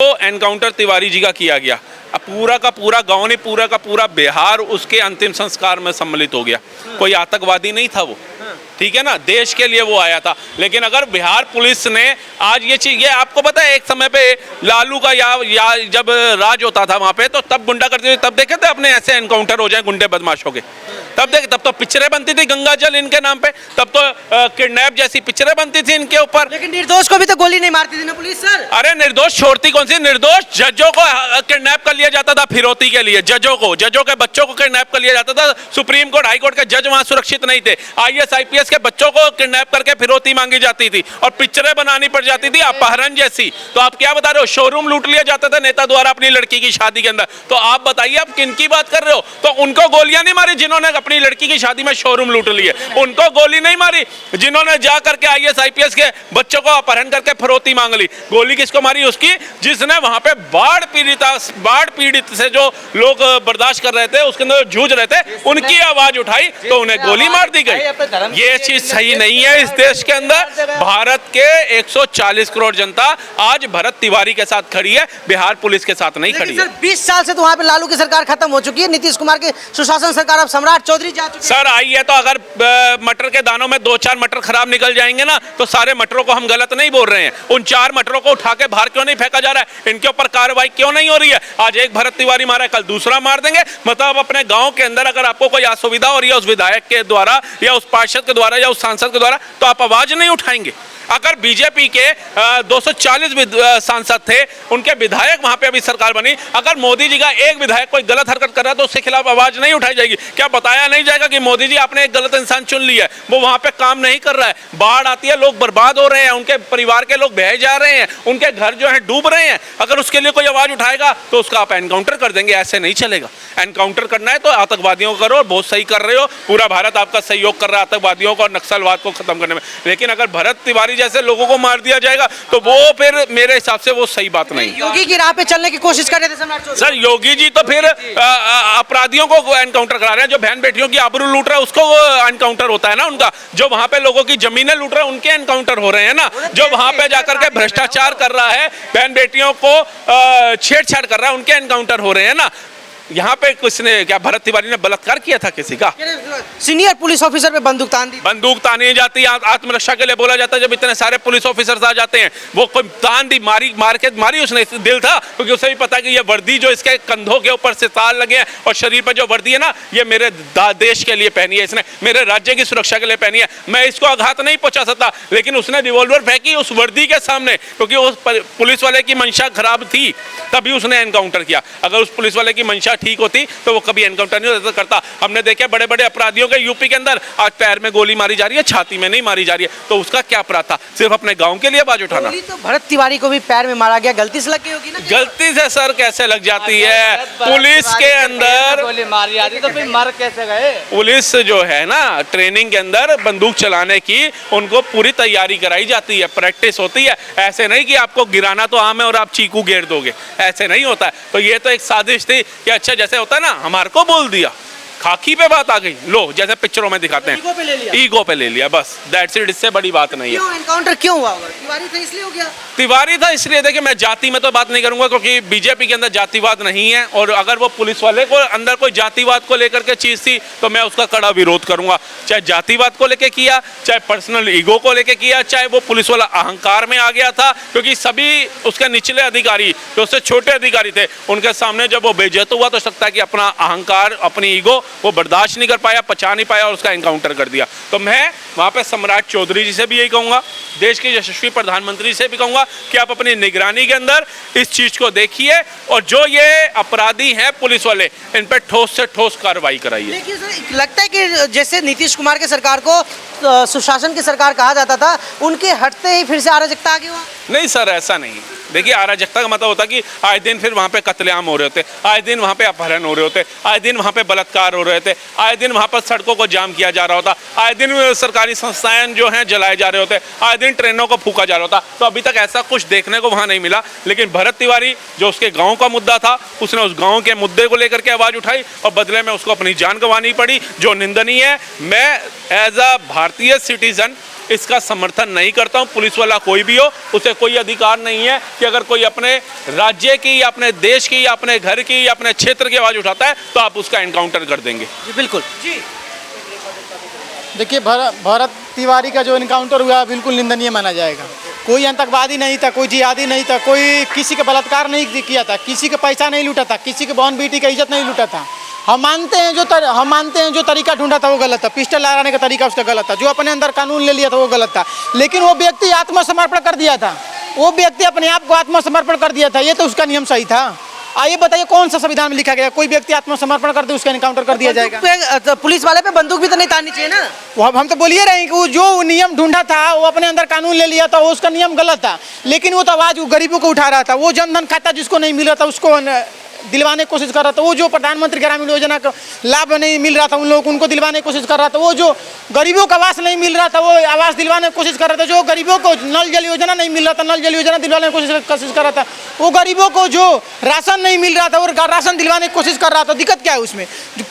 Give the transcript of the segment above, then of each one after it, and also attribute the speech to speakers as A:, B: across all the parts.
A: तो एनकाउंटर तिवारी जी का किया गया, अब पूरा का पूरा गांव नहीं, पूरा का पूरा बिहार उसके अंतिम संस्कार में सम्मिलित हो गया। कोई आतंकवादी नहीं था वो, ठीक है ना, देश के लिए वो आया था। लेकिन अगर बिहार पुलिस ने आज ये चीज, ये आपको पता है एक समय पे लालू का या जब राज होता था वहां पे, तो तब गुंडा करते थे, तब देखे थे अपने ऐसे एनकाउंटर हो जाए गुंडे बदमाशों के, तब देखे, तब तो पिक्चरें बनती थी गंगा जल इनके नाम पे, तब तो किडनैप जैसी पिक्चरें बनती थी इनके ऊपर।
B: लेकिन निर्दोष को भी तो गोली नहीं मारती थी ना पुलिस सर।
A: अरे निर्दोष छोड़ती कौन सी, निर्दोष जजों को किडनैप कर लिया जाता था फिरौती के लिए, जजों के बच्चों को किडनैप कर लिया जाता था। सुप्रीम कोर्ट हाई कोर्ट के जज वहां सुरक्षित नहीं थे, IAS IPS के बच्चों को किडनैप करके फिरौती मांगी जाती थी और पिक्चरें बनानी पड़ जाती थी अपहरण जैसी। तो आप क्या बता रहे हो, शोरूम लूट लिया जाता था नेता द्वारा अपनी लड़की की शादी के अंदर। तो आप बताइए आप किन की बात कर रहे हो। तो उनको गोलियां नहीं मारी जिन्होंने अपनी लड़की की शादी में शोरूम लूट लिए, उनको गोली नहीं मारी जिन्होंने जा करके IAS IPS के बच्चों को अपहरण करके फिरौती मांग ली। गोली किसको मारी, उसकी जिसने वहां पे बाढ़ पीड़ित से जो लोग बर्दाश्त कर रहे थे, उसके अंदर जूझ रहे थे, उनकी आवाज उठाई तो उन्हें गोली मार दी गई। ये चीज सही नहीं है इस देश के अंदर। भारत के 140 करोड़ जनता आज भरत तिवारी के साथ खड़ी है, बिहार पुलिस के साथ नहीं खड़ी है।
B: 20 साल से तो वहाँ पे लालू की सरकार खत्म हो चुकी है, नीतीश कुमार की सुशासन सरकार, अब सम्राट चौधरी जा चुके हैं।
A: सर आई है तो अगर मटर के दानों में 2-4 मटर खराब निकल जाएंगे ना, तो सारे मटरों को हम गलत नहीं बोल रहे हैं। उन 4 मटरों को उठा के बाहर क्यों नहीं फेंका जा रहा है, इनके ऊपर कार्रवाई क्यों नहीं हो रही है। आज एक भरत तिवारी मारा है, कल दूसरा मार देंगे। मतलब अपने गांव के अंदर अगर आपको कोई असुविधा हो रही है उस विधायक के द्वारा या उस पार्षद के द्वारा या उस सांसद के द्वारा, तो आप आवाज नहीं उठाएंगे। अगर बीजेपी के 240 सांसद थे, उनके विधायक वहां पे अभी सरकार बनी, अगर मोदी जी का एक विधायक कोई गलत हरकत कर रहा है तो उसके खिलाफ आवाज नहीं उठाई जाएगी। क्या बताया नहीं जाएगा कि मोदी जी आपने एक गलत इंसान चुन लिया है, वो वहां पे काम नहीं कर रहा है, बाढ़ आती है, लोग बर्बाद हो रहे हैं, उनके परिवार के लोग बह जा रहे हैं, उनके घर जो है डूब रहे हैं, अगर उसके लिए कोई आवाज उठाएगा तो उसका आप एनकाउंटर कर देंगे। ऐसे नहीं चलेगा। एनकाउंटर करना है तो आतंकवादियों को करो, बहुत सही कर रहे हो, पूरा भारत आपका सहयोग कर रहा है आतंकवादियों को और नक्सलवाद को खत्म करने में। लेकिन अगर भरत तिवारी जैसे लोगों को मार दिया जाएगा तो वो फिर मेरे हिसाब से वो सही बात नहीं।
B: योगी की राह पे चलने की कोशिश कर रहे थे सम्राट चौधरी।
A: सर योगी जी तो फिर अपराधियों को एनकाउंटर करा रहे हैं, जो बहन बेटियों की आबरू लूट रहा है उसको एनकाउंटर होता है ना उनका, जो वहां पे लोगों की जमीनें लूट रहे हैं उनके एनकाउंटर हो रहे हैं ना, जो वहां पे जाकर के भ्रष्टाचार कर रहा है, बहन बेटियों को छेड़छाड़ कर रहा है, उनके एनकाउंटर हो रहे हैं ना। यहाँ पे किसने, क्या भरत तिवारी ने बलात्कार किया था किसी का?
B: सीनियर पुलिस ऑफिसर पे बंदूक तान दी,
A: बंदूक तानी जाती, आत्मरक्षा के लिए बोला जाता है। जब इतने सारे पुलिस ऑफिसर्स आ जाते हैं, वो कोई तान दी, मारी उसने, दिल था, क्योंकि उसे भी पता कि ये वर्दी जो इसके कंधों के ऊपर से तार लगे हैं और शरीर पर जो वर्दी है ना, ये मेरे देश के लिए पहनी है, इसने मेरे राज्य की सुरक्षा के लिए पहनी है, मैं इसको आघात नहीं पहुंचा सकता। लेकिन उसने रिवॉल्वर फेंकी उस वर्दी के सामने, क्योंकि उस पुलिस वाले की मंशा खराब थी, तभी उसने एनकाउंटर किया। अगर उस पुलिस वाले की मंशा ठीक होती तो वो कभी एनकाउंटर नहीं करता। हमने देखा बड़े बड़े अपराधियों के यूपी के अंदर आज पैर में गोली मारी जा रही है, छाती में नहीं मारी जा रही है, तो उसका क्या अपराध था? सिर्फ अपने गांव के लिए आवाज उठाना।
B: तो भरत तिवारी को भी पैर में मारा गया, गलती से लग गई होगी ना?
A: गलती से सर कैसे लग जाती है? पुलिस के अंदर
C: गोली मारी जा रही तो फिर मर कैसे गए?
A: पुलिस जो है ना, ट्रेनिंग के अंदर बंदूक चलाने की उनको पूरी तैयारी कराई जाती है, प्रैक्टिस होती है। ऐसे नहीं कि आपको गिराना तो आम है और आप चीकू घेर दोगे, ऐसे नहीं होता है। तो ये तो एक साजिश थी कि अच्छा जैसे होता है ना, हमारे को बोल दिया, खाकी पे बात आ गई, लो जैसे पिक्चरों में दिखाते हैं, ईगो पे ले लिया, बस दैट्स इट, इससे बड़ी बात नहीं है।
B: एनकाउंटर क्यों हुआ होगा? तिवारी था इसलिए हो गया?
A: तिवारी था इसलिए। देखिए मैं जाति में तो बात नहीं करूंगा, क्योंकि बीजेपी के अंदर जातिवाद नहीं है, और अगर वो पुलिस वाले को अंदर कोई जातिवाद को लेकर के चीज थी तो मैं उसका कड़ा विरोध करूंगा। चाहे जातिवाद को लेकर किया, चाहे पर्सनल ईगो को लेकर किया, चाहे वो पुलिस वाला अहंकार में आ गया था, क्योंकि सभी उसके निचले अधिकारी जो उससे छोटे अधिकारी थे, उनके सामने जब वो बेइज्जत हुआ तो सकता है कि अपना अहंकार, अपनी ईगो वो बर्दाश्त नहीं कर पाया, पचा नहीं पाया और उसका एनकाउंटर कर दिया। तो मैं वहाँ पे सम्राट चौधरी जी से भी यही कहूँगा, देश के यशस्वी प्रधानमंत्री से भी कहूँगा कि आप अपनी निगरानी के अंदर इस चीज़ को देखिए, और जो ये अपराधी हैं पुलिस वाले, इन पर ठोस से ठोस कार्रवाई कराइए।
B: लेकिन सर लगता है कि जैसे नीतीश कुमार की सरकार को सुशासन की सरकार कहा जाता था, उनके हटते ही फिर से अराजकता आ गई वहाँ?
A: नहीं सर, ऐसा नहीं। देखिए अराजकता का मतलब होता है कि आए दिन फिर वहाँ पे कत्लेआम हो रहे होते, आए दिन वहाँ पे अपहरण हो रहे होते, आए दिन वहाँ पे बलात्कार हो रहे थे, आए दिन वहाँ पर सड़कों को जाम किया जा रहा होता, आए दिन सरकारी संस्थाएं जो हैं जलाए जा रहे होते, आए दिन ट्रेनों को फूका जा रहा होता। तो अभी तक ऐसा कुछ देखने को वहाँ नहीं मिला। लेकिन भरत तिवारी जो उसके गाँव का मुद्दा था, उसने उस गाँव के मुद्दे को लेकर के आवाज़ उठाई और बदले में उसको अपनी जान गंवानी पड़ी, जो निंदनीय है। मैं एज अ भारतीय सिटीजन इसका समर्थन नहीं करता हूं। पुलिस वाला कोई भी हो, उसे कोई अधिकार नहीं है कि अगर कोई अपने राज्य की या अपने देश की या अपने घर की या अपने क्षेत्र की आवाज़ उठाता है तो आप उसका एनकाउंटर कर देंगे।
B: जी बिल्कुल जी।
D: देखिए भरत तिवारी का जो इनकाउंटर हुआ बिल्कुल निंदनीय माना जाएगा। कोई आतंकवादी नहीं था, कोई जिहादी नहीं था, कोई किसी का बलात्कार नहीं किया था, किसी का पैसा नहीं लूटा था, किसी के बहन बेटी का इज्जत नहीं लूटा था। हम मानते हैं जो तरीका ढूंढा था वो गलत था, पिस्टल लहराने का तरीका उसका गलत था, जो अपने अंदर कानून ले लिया था वो गलत था, लेकिन वो व्यक्ति आत्मसमर्पण कर दिया था, वो व्यक्ति अपने आप को आत्मसमर्पण कर दिया था, ये तो उसका नियम सही था। आइए बताइए कौन सा संविधान में लिखा गया कोई व्यक्ति आत्मसमर्पण कर दे उसका एनकाउंटर कर दिया जाएगा?
B: तो पुलिस वाले पे बंदूक भी तो नहीं ताननी चाहिए ना।
D: वो अब हम तो बोलिए रहे हैं कि वो जो नियम ढूंढा था वो अपने अंदर कानून ले लिया था, वो उसका नियम गलत था, लेकिन वो तो आवाज गरीबों को उठा रहा था। वो जनधन खाता जिसको नहीं मिल रहा था उसको दिलवाने की कोशिश कर रहा था, वो जो प्रधानमंत्री ग्रामीण योजना का लाभ नहीं मिल रहा था उन लोगों को उनको दिलवाने की कोशिश कर रहा था, वो जो गरीबों का आवास नहीं मिल रहा था वो आवास दिलवाने की कोशिश कर रहा था, जो गरीबों को नल जल योजना नहीं मिल रहा था नल जल योजना दिलवाने की कोशिश कर रहा था, वो गरीबों को जो राशन नहीं मिल रहा था वो राशन दिलवाने की कोशिश कर रहा था। दिक्कत क्या है उसमें?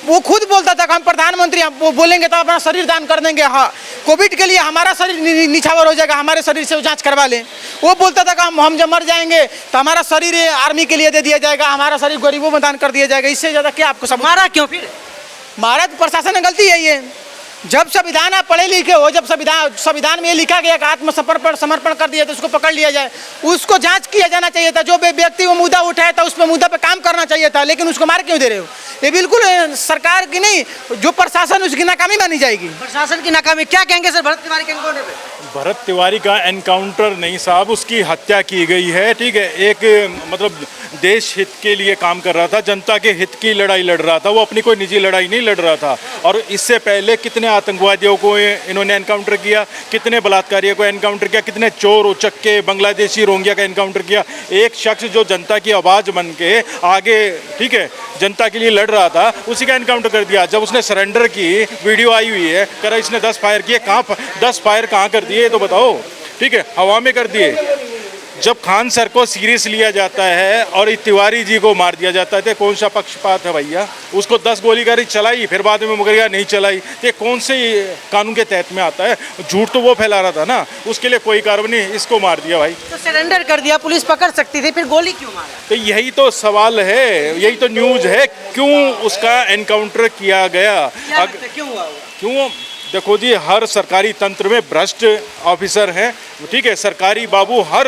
D: वो खुद बोलता था कि हम प्रधानमंत्री वो बोलेंगे तो अपना शरीर दान कर देंगे, हाँ कोविड के लिए हमारा शरीर निछावर हो जाएगा, हमारे शरीर से जाँच करवा लें। वो बोलता था कि हम जब मर जाएंगे तो हमारा शरीर आर्मी के लिए दे दिया जाएगा, हमारा शरीर गरीबों में दान कर दिया जाएगा। इससे ज़्यादा क्या आपको सब
B: मारा क्यों फिर?
D: मारा तो प्रशासन ने गलती है ये। जब संविधान आप पढ़े लिखे हो, जब संविधान में ये लिखा गया कि समर्पण कर दिया तो उसको पकड़ लिया जाए, उसको जांच किया जाना चाहिए था। जो व्यक्ति वो मुद्दा उठाया था उस पर मुद्दा पे काम करना चाहिए था, लेकिन उसको मार क्यों दे रहे हो? ये बिल्कुल सरकार की नहीं, जो प्रशासन उसकी नाकामी मानी जाएगी।
B: प्रशासन की नाकामी क्या कहेंगे सर भरत तिवारी के एनकाउंटर पे?
E: भरत तिवारी का एनकाउंटर नहीं साहब, उसकी हत्या की गई है। ठीक है, एक मतलब देश हित के लिए काम कर रहा था, जनता के हित की लड़ाई लड़ रहा था, वो अपनी कोई निजी लड़ाई नहीं लड़ रहा था। और इससे पहले कितने आतंकवादियों को इन्होंने एनकाउंटर किया, कितने बलात्कारियों को एनकाउंटर किया, कितने चोर उचक्के बांग्लादेशी रोहिंग्या का एनकाउंटर किया। एक शख्स जो जनता की आवाज़ बन के आगे ठीक है जनता के लिए लड़ रहा था, उसी का एनकाउंटर कर दिया। जब उसने सरेंडर की वीडियो आई हुई है, कह रहा इसने 10 फायर किए, कहाँ 10 फायर कहाँ कर दिए तो बताओ? ठीक है, हवा में कर दिए। जब खान सर को सीरियस लिया जाता है और तिवारी जी को मार दिया जाता है तो कौन सा पक्षपात है भैया? उसको 10 गोलीबारी चलाई, फिर बाद में मुकरिया नहीं चलाई, तो कौन से कानून के तहत में आता है? झूठ तो वो फैला रहा था ना, उसके लिए कोई कार्रवाई नहीं, इसको मार दिया भाई।
B: तो सरेंडर कर दिया, पुलिस पकड़ सकती थी, फिर गोली क्यों मारा?
E: तो यही तो सवाल है, यही तो न्यूज़ है, क्यों उसका एनकाउंटर किया गया?
B: क्यों हुआ?
E: क्यों? देखो जी, हर सरकारी तंत्र में भ्रष्ट ऑफिसर हैं। ठीक है, सरकारी बाबू हर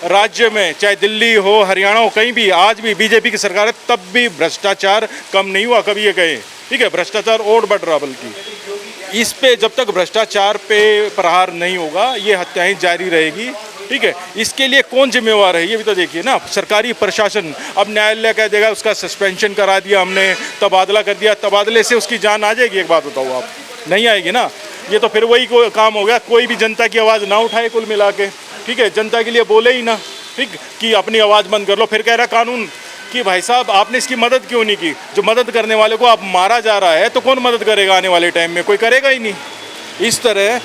E: राज्य में, चाहे दिल्ली हो हरियाणा हो, कहीं भी, आज भी बीजेपी की सरकार है तब भी भ्रष्टाचार कम नहीं हुआ, कभी ये कहे। ठीक है, भ्रष्टाचार और बढ़ रहा, बल्कि इस पे जब तक भ्रष्टाचार पे प्रहार नहीं होगा ये हत्याएं जारी रहेगी। ठीक है, इसके लिए कौन जिम्मेवार है ये भी तो देखिए ना, सरकारी प्रशासन। अब न्यायालय कह देगा उसका सस्पेंशन करा दिया हमने, तबादला कर दिया, तबादले से उसकी जान आ जाएगी? एक बात बताओ आप, नहीं आएगी ना। ये तो फिर वही काम हो गया, कोई भी जनता की आवाज़ ना उठाए कुल मिला के। ठीक है, जनता के लिए बोले ही ना, ठीक, कि अपनी आवाज़ बंद कर लो। फिर कह रहा कानून कि भाई साहब आपने इसकी मदद क्यों नहीं की? जो मदद करने वाले को आप मारा जा रहा है तो कौन मदद करेगा आने वाले टाइम में? कोई करेगा ही नहीं। इस तरह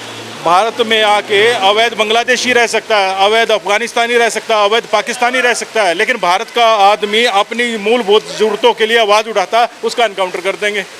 E: भारत में आके अवैध बांग्लादेशी रह सकता है, अवैध अफगानिस्तानी रह सकता है, अवैध पाकिस्तानी रह सकता है, लेकिन भारत का आदमी अपनी मूलभूत ज़रूरतों के लिए आवाज़ उठाता, उसका एनकाउंटर कर देंगे।